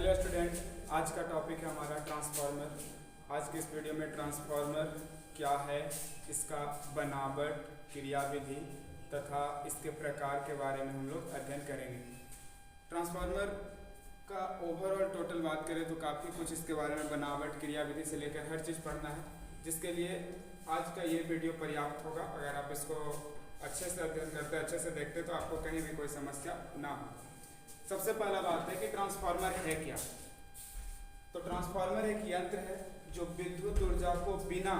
Hello student, आज का topic है हमारा ट्रांसफार्मर। आज की इस वीडियो में ट्रांसफार्मर क्या है, इसका बनावट, क्रियाविधि तथा इसके प्रकार के बारे में हम लोग अध्ययन करेंगे। ट्रांसफार्मर का ओवरऑल टोटल बात करें तो काफ़ी कुछ इसके बारे में बनावट, क्रियाविधि से लेकर हर चीज़ पढ़ना है, जिसके लिए आज का ये वीडियो पर्याप्त होगा। अगर आप इसको अच्छे से अध्ययन करते, अच्छे से देखते तो आपको कहीं भी कोई समस्या ना हो। सबसे पहला बात है कि ट्रांसफार्मर है क्या। तो ट्रांसफार्मर एक यंत्र है जो विद्युत ऊर्जा को बिना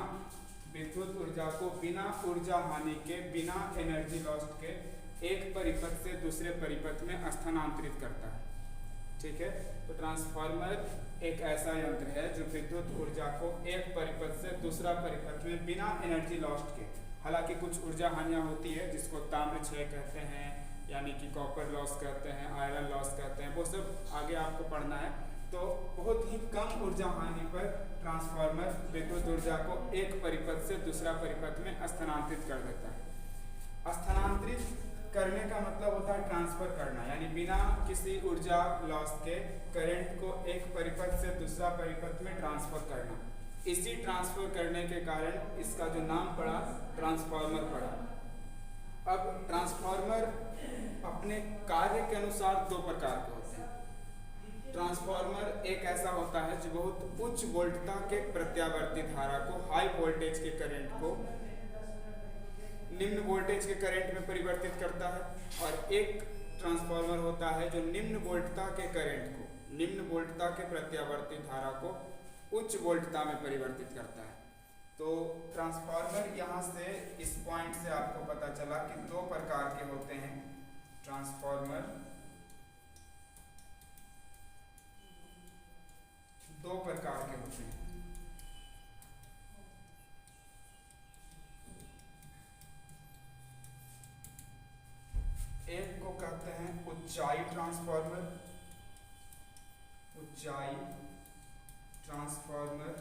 ऊर्जा हानि के, बिना एनर्जी लॉस्ट के एक परिपथ से दूसरे परिपथ में स्थानांतरित करता है। ठीक है, तो ट्रांसफार्मर एक ऐसा यंत्र है जो विद्युत ऊर्जा को एक परिपथ से दूसरा परिपथ में बिना एनर्जी लॉस्ट के, हालांकि कुछ ऊर्जा हानियां होती है जिसको ताम्र क्षय कहते हैं, यानी कि कॉपर लॉस कहते हैं, आयरन लॉस कहते हैं, वो सब आगे आपको पढ़ना है। तो बहुत ही कम ऊर्जा हानि पर ट्रांसफार्मर विद्युत ऊर्जा को एक परिपथ से दूसरा परिपथ में स्थानांतरित कर देता है। स्थानांतरित करने का मतलब होता है ट्रांसफर करना, यानी बिना किसी ऊर्जा लॉस के करंट को एक परिपथ से दूसरा परिपथ में ट्रांसफर करना। इसी ट्रांसफर करने के कारण इसका जो नाम पड़ा ट्रांसफार्मर पड़ा। अब ट्रांसफार्मर अपने कार्य के अनुसार दो प्रकार के होते हैं। ट्रांसफार्मर एक ऐसा होता है जो बहुत उच्च वोल्टता के प्रत्यावर्ती धारा को, हाई वोल्टेज के करंट को निम्न वोल्टेज के करंट में परिवर्तित करता है, और एक ट्रांसफार्मर होता है जो निम्न वोल्टता के करंट को, निम्न वोल्टता के प्रत्यावर्ती धारा को उच्च वोल्टता में परिवर्तित करता है। तो ट्रांसफार्मर यहाँ से इस पॉइंट से आपको पता चला कि दो प्रकार के होते हैं ट्रांसफार्मर। दो प्रकार के होते हैं। एक को कहते हैं ऊंचाई ट्रांसफार्मर, ऊंचाई ट्रांसफार्मर,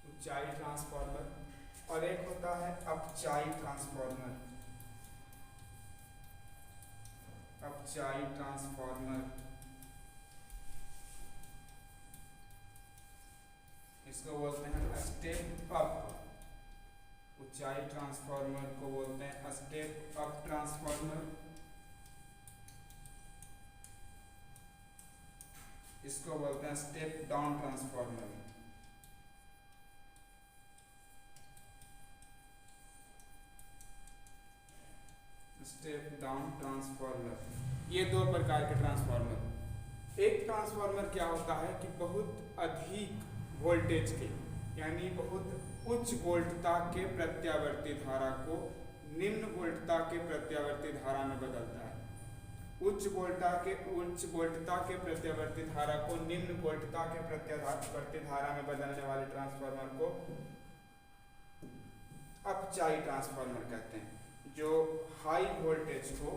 ऊंचाई ट्रांसफार्मर, और एक होता है अपचाई ट्रांसफार्मर, अपचाई ट्रांसफार्मर। इसको बोलते हैं स्टेप अप। ऊंचाई ट्रांसफार्मर को बोलते हैं स्टेप अप ट्रांसफार्मर। इसको बोलते हैं step down transformer. Step down transformer, ये दो प्रकार के ट्रांसफार्मर। एक ट्रांसफार्मर क्या होता है कि बहुत अधिक वोल्टेज के, यानी बहुत उच्च वोल्टता के प्रत्यावर्ती धारा को निम्न वोल्टता के प्रत्यावर्ती धारा में बदलता है। उच्च वोल्टता के प्रत्यावर्ती धारा को निम्न वोल्टता के प्रत्यावर्ती धारा में बदलने वाले ट्रांसफार्मर को अपचाई ट्रांसफार्मर कहते हैं। जो हाई वोल्टेज को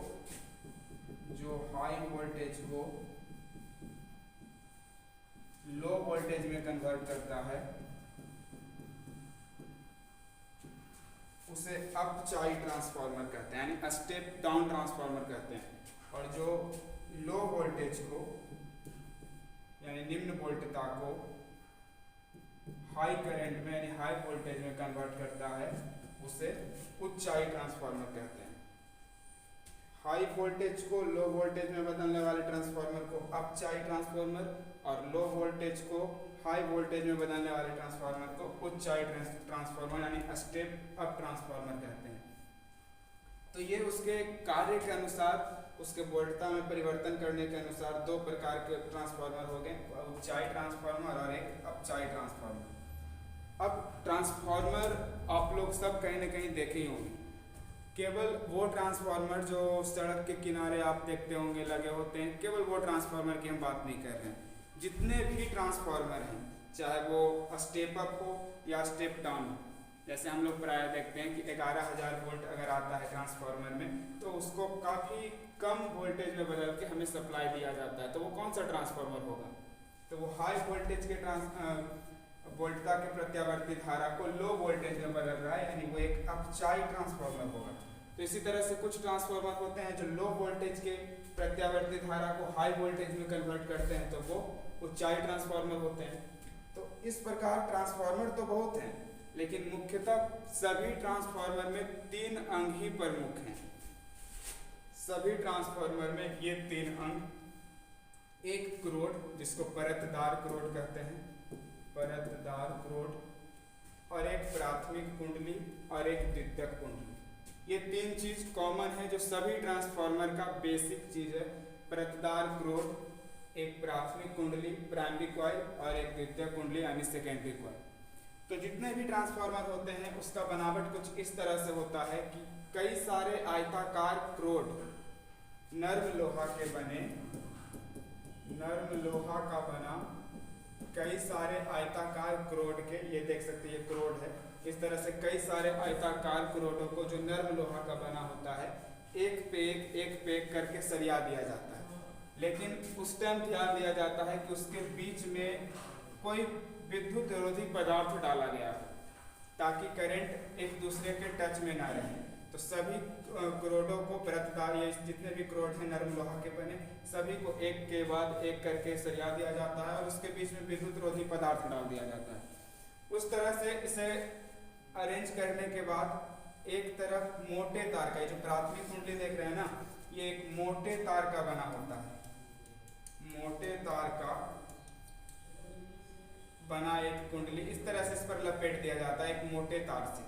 लो वोल्टेज में कन्वर्ट करता है, उसे अपचाई ट्रांसफार्मर कहते हैं, यानी स्टेप डाउन ट्रांसफार्मर कहते हैं। और जो लो वोल्टेज को, यानी निम्न वोल्टता को हाई करंट में, यानी हाई वोल्टेज में कन्वर्ट करता है, उसे उच्चाई ट्रांसफार्मर कहते हैं। हाई वोल्टेज को लो वोल्टेज में बदलने वाले ट्रांसफार्मर को अपचाई ट्रांसफार्मर, और लो वोल्टेज को हाई वोल्टेज में बदलने वाले ट्रांसफार्मर को उच्चाई ट्रांसफार्मर, यानी स्टेप अप ट्रांसफार्मर कहते हैं। तो ये उसके कार्य के अनुसार, उसके वोल्टता में परिवर्तन करने के अनुसार दो प्रकार के ट्रांसफार्मर हो गए, ऊंचाई ट्रांसफार्मर और एक अपचाई ट्रांसफार्मर। अब ट्रांसफार्मर आप लोग सब कहीं ना कहीं देखे ही होंगे। केवल वो ट्रांसफार्मर जो सड़क के किनारे आप देखते होंगे लगे होते हैं, केवल वो ट्रांसफार्मर की हम बात नहीं कर रहे हैं। जितने भी ट्रांसफार्मर हैं, चाहे वो स्टेप अप हो या स्टेप डाउन हो, जैसे हम लोग प्राय देखते हैं कि 11,000 वोल्ट अगर आता है ट्रांसफार्मर में, तो उसको काफ़ी कम वोल्टेज में बदल के हमें सप्लाई दिया जाता है। तो वो कौन सा ट्रांसफार्मर होगा? तो वो हाई वोल्टेज के वोल्टता के प्रत्यावर्ती धारा को लो वोल्टेज में बदल रहा है, यानी वो एक अपचाई ट्रांसफार्मर होगा। तो इसी तरह से कुछ ट्रांसफार्मर होते हैं जो लो वोल्टेज के प्रत्यावर्ती धारा को हाई वोल्टेज में कन्वर्ट करते हैं, तो वो ऊंचाई ट्रांसफार्मर होते हैं। तो इस प्रकार ट्रांसफार्मर तो बहुत हैं, लेकिन मुख्यतः सभी ट्रांसफार्मर में 3 अंग ही प्रमुख हैं। सभी ट्रांसफार्मर में ये 3 अंग, एक क्रोड जिसको परतदार क्रोड कहते हैं, परतदार क्रोड, और एक प्राथमिक कुंडली और एक द्वितीयक कुंडली। ये 3 चीज कॉमन है जो सभी ट्रांसफार्मर का बेसिक चीज है। परतदार क्रोड, एक प्राथमिक कुंडली प्राइमरी कॉइल और एक द्वितीयक कुंडली यानी सेकेंडरी कॉइल। तो जितने भी ट्रांसफार्मर होते हैं उसका बनावट कुछ इस तरह से होता है कि कई सारे आयताकार क्रोड नर्म लोहा के बने, नर्म लोहा का बना कई सारे आयताकार क्रोड के, ये देख सकते हैं ये क्रोड है, इस तरह से कई सारे आयताकार क्रोडों को जो नर्म लोहा का बना होता है एक पे एक करके सरिया दिया जाता है। लेकिन उस टाइम ध्यान दिया जाता है कि उसके बीच में कोई विद्युत रोधी पदार्थ डाला गया ताकि करंट एक दूसरे के टच में ना रहे। तो सभी क्रोडों को परतदार, ये जितने भी क्रोड हैं नर्म लोहा के बने, सभी को एक के बाद एक करके सरिया दिया जाता है और उसके बीच में विद्युत रोधी पदार्थ डाल दिया जाता है। उस तरह से इसे अरेंज करने के बाद एक तरफ मोटे तार का, जो प्राथमिक कुंडली देख रहे हैं ना, ये एक मोटे तार का बना होता है, मोटे तार का बना एक कुंडली, इस तरह से इस पर लपेट दिया जाता है एक मोटे तार से।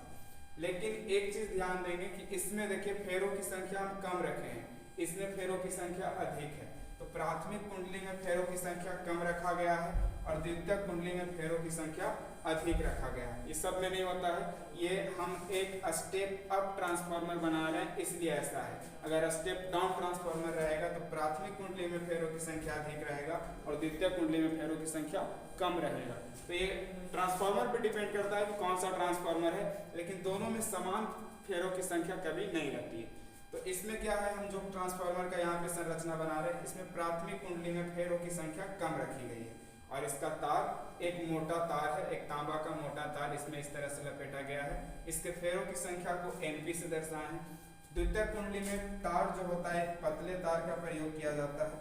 लेकिन एक चीज ध्यान देंगे कि इसमें देखिए फेरों की संख्या हम कम रखे हैं, इसमें फेरों की संख्या अधिक है। तो प्राथमिक कुंडली में फेरों की संख्या कम रखा गया है और द्वितीयक कुंडली में फेरों की संख्या अधिक रखा गया है। ये सब में नहीं होता है, ये हम एक स्टेप अप ट्रांसफार्मर बना रहे हैं इसलिए ऐसा है। अगर स्टेप डाउन ट्रांसफार्मर रहेगा तो प्राथमिक कुंडली में फेरों की संख्या अधिक रहेगा और द्वितीयक कुंडली में फेरों की संख्या कम रहेगा। तो ये ट्रांसफार्मर पर डिपेंड करता है कि कौन सा ट्रांसफार्मर है, लेकिन दोनों में समान फेरों की संख्या कभी नहीं रहती है। तो इसमें क्या है, हम जो ट्रांसफार्मर का यहाँ पे संरचना बना रहे हैं, इसमें प्राथमिक कुंडली में फेरों की संख्या कम रखी गई है और इसका तार एक मोटा तार है, एक तांबा का मोटा तार इसमें इस तरह से लपेटा गया है। इसके फेरों की संख्या को NP से दर्शाए हैं। द्वितीयक कुंडली में तार जो होता है एक पतले तार का प्रयोग किया जाता है,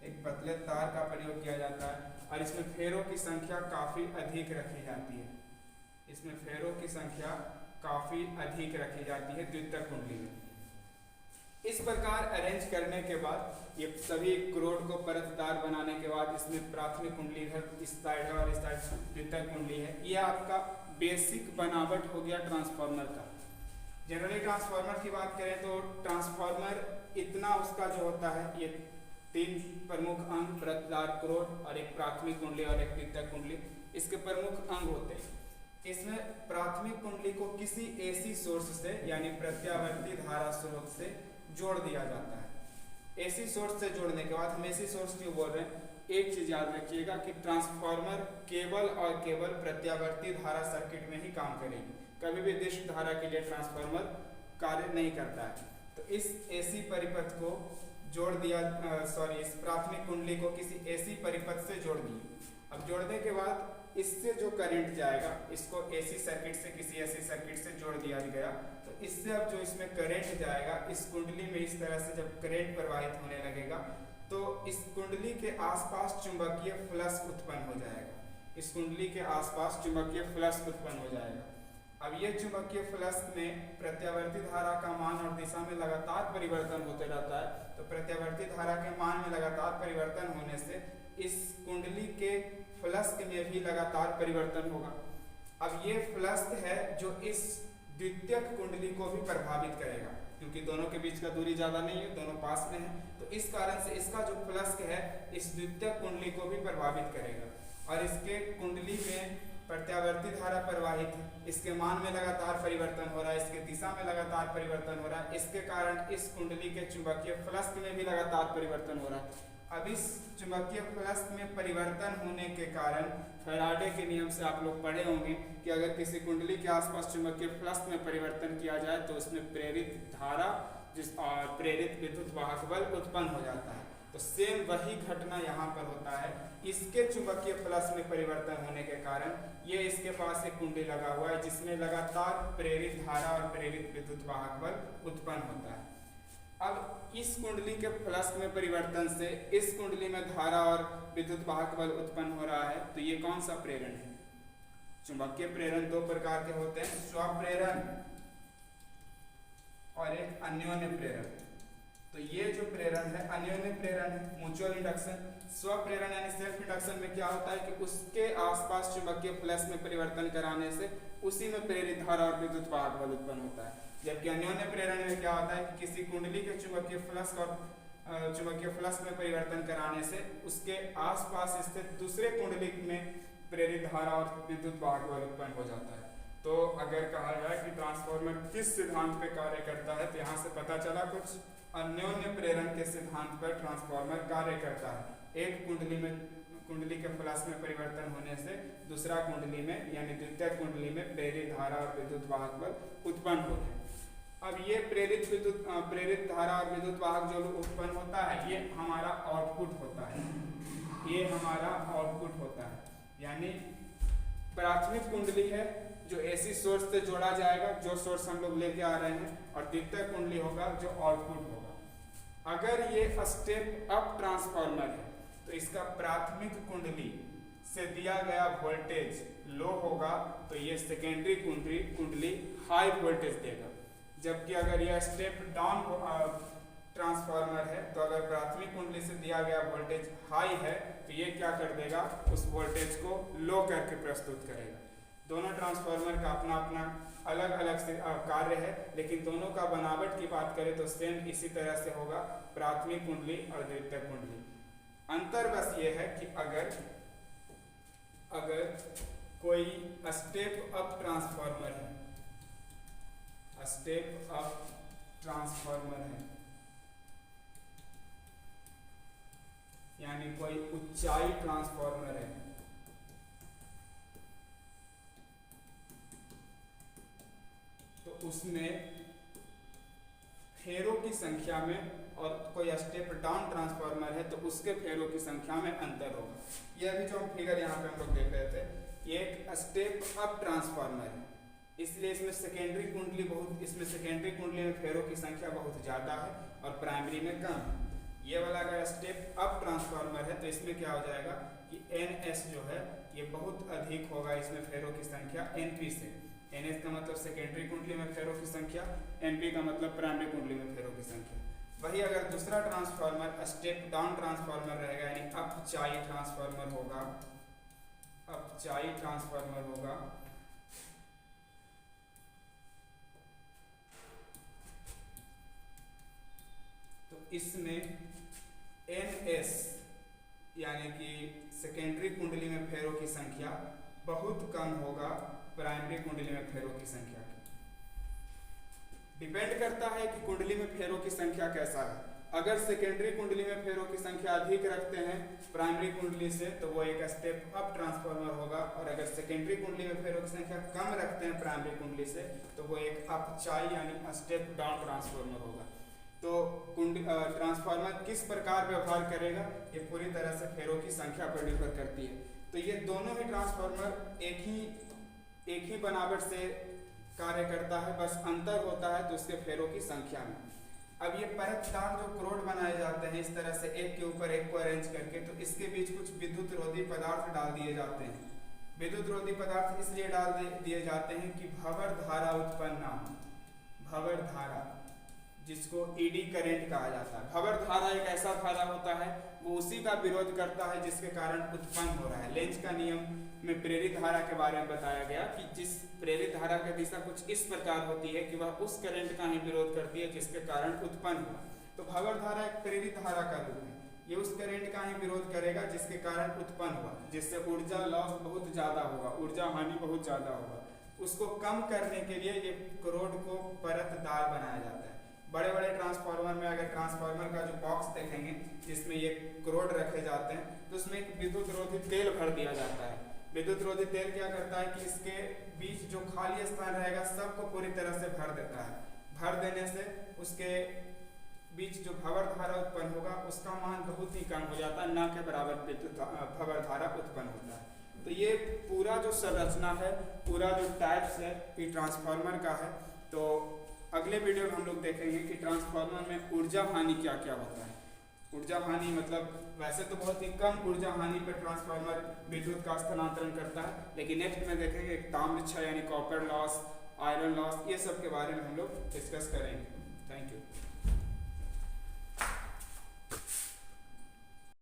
एक पतले तार का प्रयोग किया जाता है और इसमें फेरों की संख्या काफी अधिक रखी जाती है, इसमें फेरों की संख्या काफी अधिक रखी जाती है द्वितीयक कुंडली में। इस प्रकार अरेंज करने के बाद ये सभी क्रोड को परतदार बनाने के बाद इसमें प्राथमिक कुंडली इधर इस साइड है और इस साइड द्वितीयक कुंडली है। ये आपका बेसिक बनावट हो गया ट्रांसफार्मर का। जनरली ट्रांसफार्मर की बात करें तो ट्रांसफार्मर इतना उसका जो होता है, ये 3 प्रमुख अंग परतदार क्रोड और एक प्राथमिक कुंडली और एक द्वितीयक कुंडली, इसके प्रमुख अंग होते हैं। इसमें प्राथमिक कुंडली को किसी AC सोर्स से यानी प्रत्यावर्ती धारा स्रोत से जोड़ दिया जाता है। AC सोर्स से जोड़ने के बाद हम AC सोर्स क्यों बोल रहे हैं, एक चीज याद रखिएगा कि ट्रांसफार्मर केवल और केवल प्रत्यावर्ती धारा सर्किट में ही काम करेगी, कभी भी दिश धारा के लिए ट्रांसफार्मर कार्य नहीं करता है। तो इस AC परिपथ को जोड़ दिया, इस प्राथमिक कुंडली को किसी AC परिपथ से जोड़ दिए। अब जोड़ने के बाद इससे जो करंट जाएगा इसको AC सर्किट से किसी ऐसी सर्किट से जोड़ दिया गया, तो इससे अब जो इसमें करंट जाएगा इस कुंडली में, इस तरह से जब करंट प्रवाहित होने लगेगा तो इस कुंडली के आसपास चुंबकीय फ्लक्स उत्पन्न हो जाएगा, इस कुंडली के आसपास चुंबकीय फ्लक्स उत्पन्न हो जाएगा। अब ये चुंबकीय फ्लक्स में प्रत्यावर्ती धारा का मान और दिशा में लगातार परिवर्तन होते रहता है। तो प्रत्यावर्ती धारा के मान में लगातार परिवर्तन होने से इस कुंडली के फ्लक्स में भी लगातार परिवर्तन होगा। अब ये फ्लक्स है जो इस द्वितीयक कुंडली को भी प्रभावित करेगा, क्योंकि दोनों के बीच का दूरी ज्यादा नहीं है, दोनों पास में है, तो इस कारण से इसका जो फ्लक्स है इस द्वितीयक कुंडली को भी प्रभावित करेगा और इसके कुंडली में प्रत्यावर्ती धारा प्रवाहित है, इसके मान में लगातार परिवर्तन हो रहा है, इसके दिशा में लगातार परिवर्तन हो रहा है, इसके कारण इस कुंडली के चुंबकीय फ्लक्स में भी लगातार परिवर्तन हो रहा है। अब इस चुंबकीय फ्लक्स में परिवर्तन होने के कारण फैराडे के नियम से आप लोग पढ़े होंगे कि अगर किसी कुंडली के आसपास चुंबकीय फ्लक्स में परिवर्तन किया जाए तो उसमें प्रेरित धारा प्रेरित विद्युत वाहक बल उत्पन्न हो जाता है। तो सेम वही घटना यहाँ पर होता है। इसके चुंबकीय फ्लक्स में परिवर्तन होने के कारण ये इसके पास एक कुंडली लगा हुआ है जिसमें लगातार प्रेरित धारा और प्रेरित विद्युत वाहक बल उत्पन्न होता है। अब इस कुंडली के फ्लक्स में परिवर्तन से इस कुंडली में धारा और विद्युत वाहक बल उत्पन्न हो रहा है। तो ये कौन सा प्रेरण है? चुंबकीय प्रेरण दो प्रकार के होते हैं, स्वप्रेरण और एक अन्योन्य प्रेरण। तो ये जो प्रेरण है अन्योन्य प्रेरण है, म्यूचुअल इंडक्शन। स्वप्रेरण यानी सेल्फ इंडक्शन में क्या होता है कि उसके आसपास चुंबकीय फ्लक्स में परिवर्तन कराने से उसी में प्रेरित धारा और विद्युत वाहक बल उत्पन्न होता है। जबकि अन्योन्य प्रेरण में क्या होता है कि किसी कुंडली के चुंबकीय फ्लक्स और चुंबकीय फ्लक्स में परिवर्तन कराने से उसके आसपास स्थित दूसरे कुंडली में प्रेरित धारा और विद्युत वाहक बल उत्पन्न हो जाता है। तो अगर कहा जाए कि ट्रांसफार्मर किस सिद्धांत पे कार्य करता है, तो यहाँ से पता चला कुछ अन्योन्य प्रेरण के सिद्धांत पर ट्रांसफार्मर कार्य करता है। एक कुंडली के फ्लक्स में परिवर्तन होने से दूसरा कुंडली में यानी द्वितीय कुंडली में प्रेरित धारा और विद्युत वाहक बल उत्पन्न होते हैं। अब ये प्रेरित धारा और विद्युत वाहक जो उत्पन्न होता है ये हमारा आउटपुट होता है, ये हमारा आउटपुट होता है। यानी प्राथमिक कुंडली है जो एसी सोर्स से जोड़ा जाएगा, जो सोर्स हम लोग लेके आ रहे हैं, और द्वितीय कुंडली होगा जो आउटपुट होगा। अगर ये स्टेप अप ट्रांसफार्मर है तो इसका प्राथमिक कुंडली से दिया गया वोल्टेज लो होगा तो ये सेकेंडरी कुंडली हाई वोल्टेज देगा। जबकि अगर यह स्टेप डाउन ट्रांसफार्मर है तो अगर प्राथमिक कुंडली से दिया गया वोल्टेज हाई है तो ये क्या कर देगा, उस वोल्टेज को लो करके प्रस्तुत करेगा। दोनों ट्रांसफार्मर का अपना अपना अलग अलग कार्य है, लेकिन दोनों का बनावट की बात करें तो सेम इसी तरह से होगा, प्राथमिक कुंडली और द्वितीय कुंडली। अंतर बस ये है कि अगर कोई स्टेप अप ट्रांसफार्मर है, स्टेप अप ट्रांसफार्मर है यानी कोई ऊंचाई ट्रांसफार्मर है, तो उसमें फेरों की संख्या में, और कोई स्टेप डाउन ट्रांसफार्मर है तो उसके फेरों की संख्या में अंतर होगा। यह भी जो फिगर यहाँ पे हम लोग देख रहे थे, ये एक स्टेप अप ट्रांसफार्मर है, इसलिए इसमें सेकेंडरी कुंडली में फेरों की संख्या बहुत ज़्यादा है और प्राइमरी में कम है। ये वाला अगर स्टेप अप ट्रांसफार्मर है तो इसमें क्या हो जाएगा कि NS जो है ये बहुत अधिक होगा, इसमें फेरों की संख्या NP से। NS का मतलब सेकेंडरी कुंडली में फेरों की संख्या, NP का मतलब प्राइमरी कुंडली में फेरों की संख्या। वही अगर दूसरा ट्रांसफार्मर स्टेप डाउन ट्रांसफार्मर रहेगा यानी अपचाई ट्रांसफार्मर होगा, अपचाई ट्रांसफार्मर होगा, तो इसमें NS यानी कि सेकेंडरी कुंडली में फेरों की संख्या बहुत कम होगा प्राइमरी कुंडली में फेरों की संख्या। डिपेंड करता है कि कुंडली में फेरों की संख्या कैसा है। अगर सेकेंडरी कुंडली में फेरों की संख्या अधिक रखते हैं प्राइमरी कुंडली से तो वो एक स्टेप अप ट्रांसफार्मर होगा, और अगर सेकेंडरी कुंडली में फेरों की संख्या कम रखते हैं प्राइमरी कुंडली से तो वो एक अपचाई यानी स्टेप डाउन ट्रांसफार्मर होगा। तो ट्रांसफार्मर किस प्रकार व्यवहार करेगा ये पूरी तरह से फेरों की संख्या पर निर्भर करती है। तो ये दोनों ही ट्रांसफार्मर एक ही बनावट से कार्य करता है, बस अंतर होता है तो उसके फेरों की संख्या में। अब ये परतदार जो क्रोड बनाए जाते हैं इस तरह से एक के ऊपर एक को अरेंज करके, तो इसके बीच कुछ विद्युत रोधी पदार्थ डाल दिए जाते हैं। विद्युत रोधी पदार्थ इसलिए डाल दिए जाते हैं कि भंवर धारा उत्पन्न ना हो। भंवर धारा जिसको ईडी करंट कहा जाता है। भंवर धारा एक ऐसा धारा होता है वो उसी का विरोध करता है जिसके कारण उत्पन्न हो रहा है। लेंज का नियम में प्रेरित धारा के बारे में बताया गया कि जिस प्रेरित धारा की दिशा कुछ इस प्रकार होती है कि वह उस करंट का ही विरोध करती है जिसके कारण उत्पन्न हुआ। तो भंवर धारा एक प्रेरित धारा का रूप है, ये उस करंट का ही विरोध करेगा जिसके कारण उत्पन्न हुआ, जिससे ऊर्जा लॉस बहुत ज्यादा होगा, ऊर्जा हानि बहुत ज्यादा होगा। उसको कम करने के लिए ये क्रोड को परतदार बनाया जाता है। बड़े बड़े ट्रांसफार्मर में अगर ट्रांसफार्मर का जो बॉक्स देखेंगे जिसमें ये क्रोड रखे जाते हैं तो उसमें एक विद्युत रोधी तेल भर दिया जाता है। विद्युत रोधी तेल क्या करता है कि इसके बीच जो खाली स्थान रहेगा सबको पूरी तरह से भर देता है। भर देने से उसके बीच जो भंवर धारा उत्पन्न होगा उसका मान बहुत ही कम हो जाता है, ना के बराबर विद्युत भंवर धारा उत्पन्न होता है। तो ये पूरा जो संरचना है, पूरा जो टाइप्स है ये ट्रांसफार्मर का है। तो अगले वीडियो में हम लोग देखेंगे कि ट्रांसफार्मर में ऊर्जा हानि क्या क्या होता है। ऊर्जा हानि मतलब वैसे तो बहुत ही कम ऊर्जा हानि पर ट्रांसफार्मर विद्युत का स्थानांतरण करता है, लेकिन नेक्स्ट में देखेंगे ताम्र क्षय यानी कॉपर लॉस, आयरन लॉस, ये सब के बारे में हम लोग डिस्कस करेंगे। Thank you.